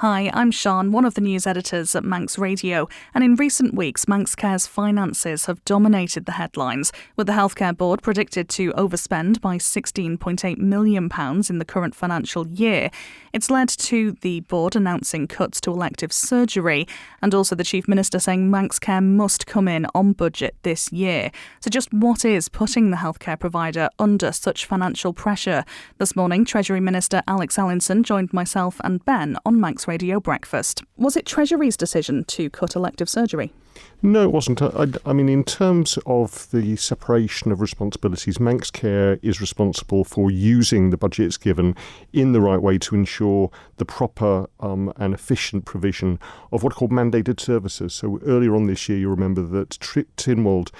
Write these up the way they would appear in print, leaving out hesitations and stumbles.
Hi, I'm Sian, one of the news editors at Manx Radio, and in recent weeks, Manx Care's finances have dominated the headlines, with the Healthcare Board predicted to overspend by £16.8 million in the current financial year. It's led to the board announcing cuts to elective surgery, and also the Chief Minister saying Manx Care must come in on budget this year. So just what is putting the healthcare provider under such financial pressure? This morning, Treasury Minister Allinson joined myself and Ben on Manx Radio Breakfast. Was it Treasury's decision to cut elective surgery? No, it wasn't. I mean, in terms of the separation of responsibilities, Manx Care is responsible for using the budget it's given in the right way to ensure the proper and efficient provision of what are called mandated services. So earlier on this year, you remember that Tynwald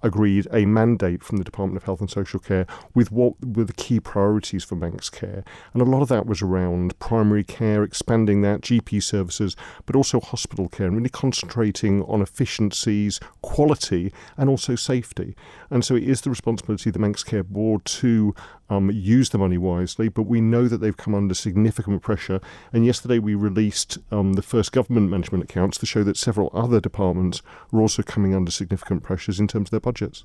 agreed a mandate from the Department of Health and Social Care with what were the key priorities for Manx Care. And a lot of that was around primary care, expanding that, GP services, but also hospital care, and really concentrating on efficiencies, quality, and also safety. And so it is the responsibility of the Manx Care Board to use the money wisely, but we know that they've come under significant pressure. And yesterday we released the first government management accounts to show that several other departments are also coming under significant pressures in terms of their budgets.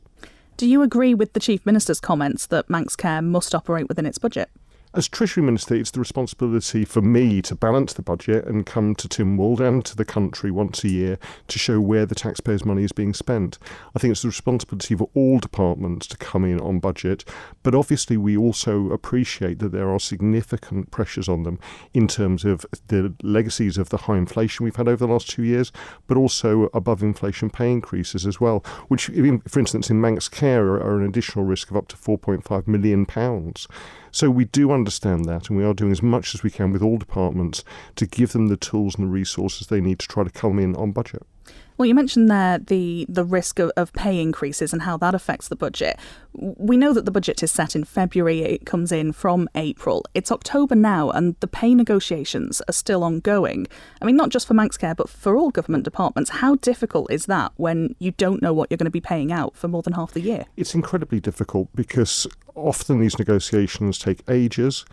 Do you agree with the Chief Minister's comments that Manx Care must operate within its budget? As Treasury Minister, it's the responsibility for me to balance the budget and come to Tynwald and to the country once a year to show where the taxpayers' money is being spent. I think it's the responsibility of all departments to come in on budget, but obviously we also appreciate that there are significant pressures on them in terms of the legacies of the high inflation we've had over the last 2 years, but also above inflation pay increases as well, which, for instance, in Manx Care are an additional risk of up to £4.5 million. So we do understand that, and we are doing as much as we can with all departments to give them the tools and the resources they need to try to come in on budget. Well, you mentioned there the risk of pay increases and how that affects the budget. We know that the budget is set in February. It comes in from April. It's October now, and the pay negotiations are still ongoing. I mean, not just for Manx Care, but for all government departments. How difficult is that when you don't know what you're going to be paying out for more than half the year? It's incredibly difficult because often these negotiations take ages,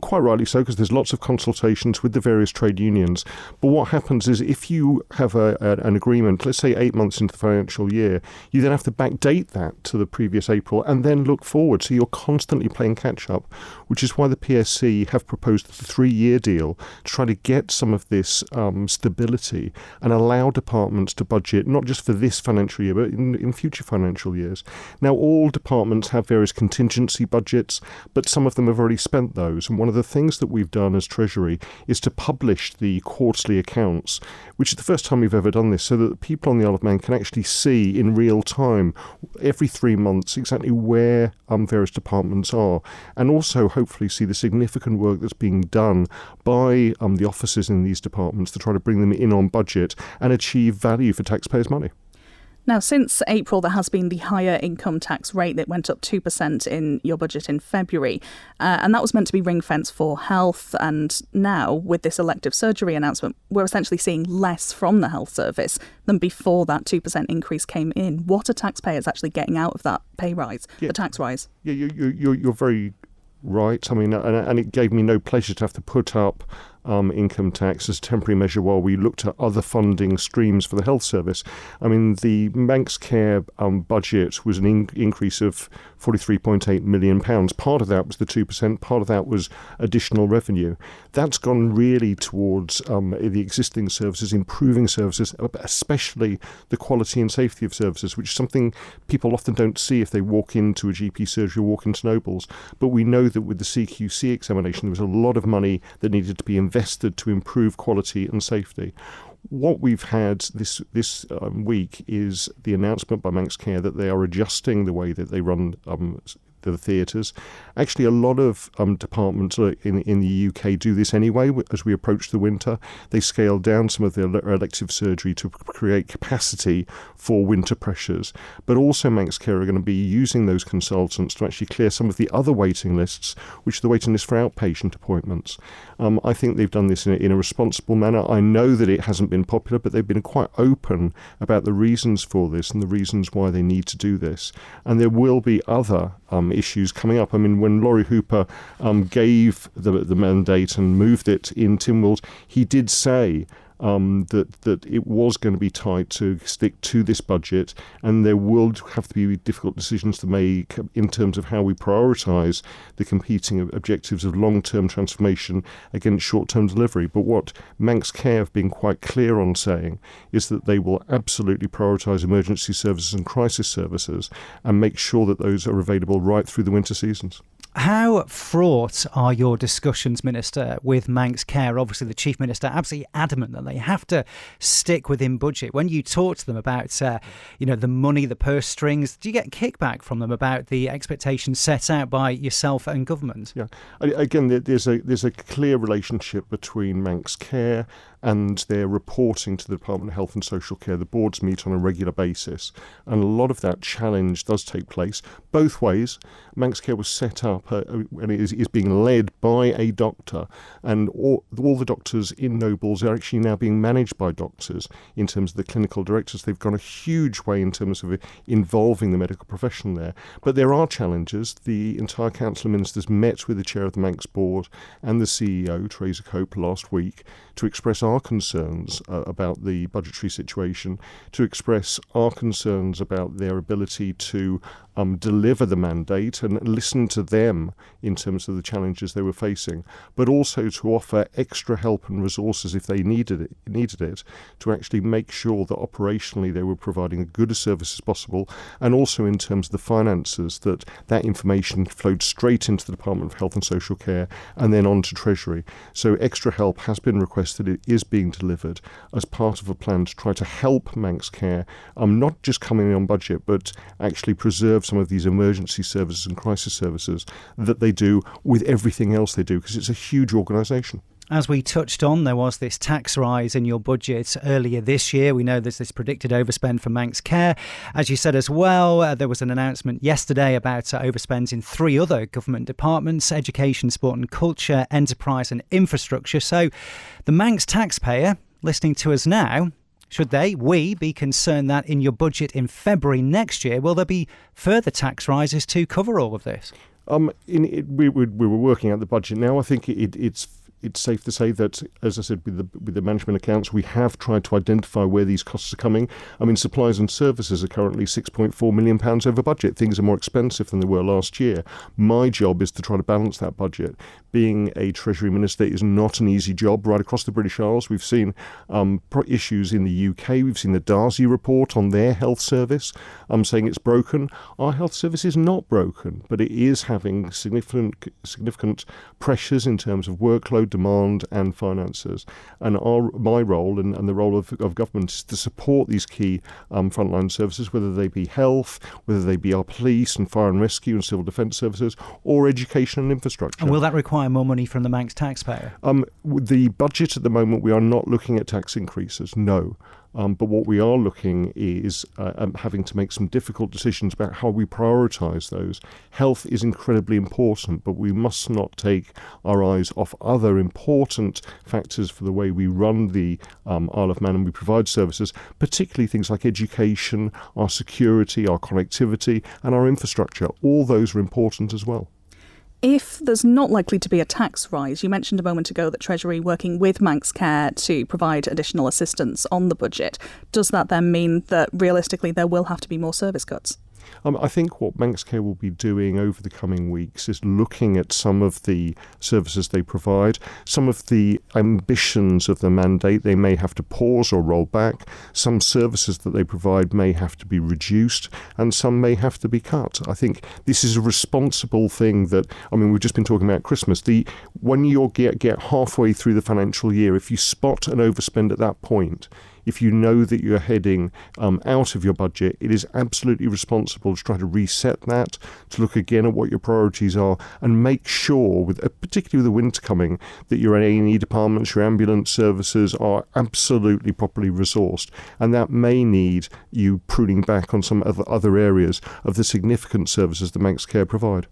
quite rightly so, because there's lots of consultations with the various trade unions. But what happens is if you have an agreement, let's say 8 months into the financial year, you then have to backdate that to the previous April and then look forward. So you're constantly playing catch up, which is why the PSC have proposed a 3-year deal to try to get some of this stability and allow departments to budget not just for this financial year, but in future financial years. Now, all departments have various contingency budgets, but some of them have already spent those. And one of the things that we've done as Treasury is to publish the quarterly accounts, which is the first time we've ever done this, so that people on the Isle of Man can actually see in real time every 3 months exactly where various departments are, and also hopefully see the significant work that's being done by the officers in these departments to try to bring them in on budget and achieve value for taxpayers' money. Now, since April, there has been the higher income tax rate that went up 2% in your budget in February, and that was meant to be ring-fenced for health. And now, with this elective surgery announcement, we're essentially seeing less from the health service than before that 2% increase came in. What are taxpayers actually getting out of that pay rise, the tax rise? Yeah, you're very right. I mean, and it gave me no pleasure to have to put up income tax as a temporary measure while we looked at other funding streams for the health service. I mean, the Manx Care budget was an increase of £43.8 million. Part of that was the 2%, part of that was additional revenue. That's gone really towards the existing services, improving services, especially the quality and safety of services, which is something people often don't see if they walk into a GP surgery or walk into Nobles. But we know that with the CQC examination, there was a lot of money that needed to be invested to improve quality and safety. What we've had this week is the announcement by Manx Care that they are adjusting the way that they run the theatres. Actually, a lot of departments in the UK do this anyway. As we approach the winter, they scale down some of their elective surgery to create capacity for winter pressures. But also Manx Care are going to be using those consultants to actually clear some of the other waiting lists, which are the waiting list for outpatient appointments. I think they've done this in a responsible manner. I know that it hasn't been popular, but they've been quite open about the reasons for this and the reasons why they need to do this. And there will be other issues coming up. I mean, when Laurie Hooper gave the mandate and moved it in Tynwald, he did say that it was going to be tight to stick to this budget, and there will have to be difficult decisions to make in terms of how we prioritise the competing objectives of long-term transformation against short-term delivery. But what Manx Care have been quite clear on saying is that they will absolutely prioritise emergency services and crisis services and make sure that those are available right through the winter seasons. How fraught are your discussions, Minister, with Manx Care? Obviously, the Chief Minister absolutely adamant that they have to stick within budget. When you talk to them about, the money, the purse strings, do you get kickback from them about the expectations set out by yourself and government? Yeah, again, there's a clear relationship between Manx Care and their reporting to the Department of Health and Social Care. The boards meet on a regular basis, and a lot of that challenge does take place both ways. Manx Care was set up and is being led by a doctor, and all the doctors in Nobles are actually now being managed by doctors in terms of the clinical directors. They've gone a huge way in terms of involving the medical profession there. But there are challenges. The entire Council of Ministers met with the chair of the Manx board and the CEO, Treasury Cope, last week to express our concerns about the budgetary situation, to express our concerns about their ability to deliver the mandate and listen to them in terms of the challenges they were facing, but also to offer extra help and resources if they needed it to actually make sure that operationally they were providing as good a service as possible, and also in terms of the finances, that information flowed straight into the Department of Health and Social Care and then on to Treasury. So extra help has been requested. It is being delivered as part of a plan to try to help Manx Care not just coming in on budget, but actually preserve some of these emergency services and crisis services that they do with everything else they do, because it's a huge organisation. As we touched on, there was this tax rise in your budget earlier this year. We know there's this predicted overspend for Manx Care. As you said as well, there was an announcement yesterday about overspends in 3 other government departments: education, sport and culture, enterprise and infrastructure. So the Manx taxpayer listening to us now, should we be concerned that in your budget in February next year, will there be further tax rises to cover all of this? We were working out the budget now. I think it's safe to say that, as I said, with the management accounts, we have tried to identify where these costs are coming. I mean, supplies and services are currently £6.4 million over budget. Things are more expensive than they were last year. My job is to try to balance that budget. Being a Treasury Minister is not an easy job right across the British Isles. We've seen issues in the UK. We've seen the Darcy report on their health service saying it's broken. Our health service is not broken, but it is having significant pressures in terms of workload, demand and finances. And my role and the role of government is to support these key frontline services, whether they be health, whether they be our police and fire and rescue and civil defence services, or education and infrastructure. And will that require more money from the Manx taxpayer? The budget at the moment, we are not looking at tax increases, no. But what we are looking is having to make some difficult decisions about how we prioritise those. Health is incredibly important, but we must not take our eyes off other important factors for the way we run the Isle of Man and we provide services, particularly things like education, our security, our connectivity and our infrastructure. All those are important as well. If there's not likely to be a tax rise, you mentioned a moment ago that Treasury working with Manx Care to provide additional assistance on the budget. Does that then mean that realistically there will have to be more service cuts? I think what Manx Care will be doing over the coming weeks is looking at some of the services they provide, some of the ambitions of the mandate they may have to pause or roll back, some services that they provide may have to be reduced, and some may have to be cut. I think this is a responsible thing we've just been talking about Christmas. When you get halfway through the financial year, if you spot an overspend at that point, if you know that you're heading out of your budget, it is absolutely responsible to try to reset that, to look again at what your priorities are and make sure, particularly with the winter coming, that your A&E departments, your ambulance services are absolutely properly resourced. And that may need you pruning back on some other areas of the significant services that Manx Care provide.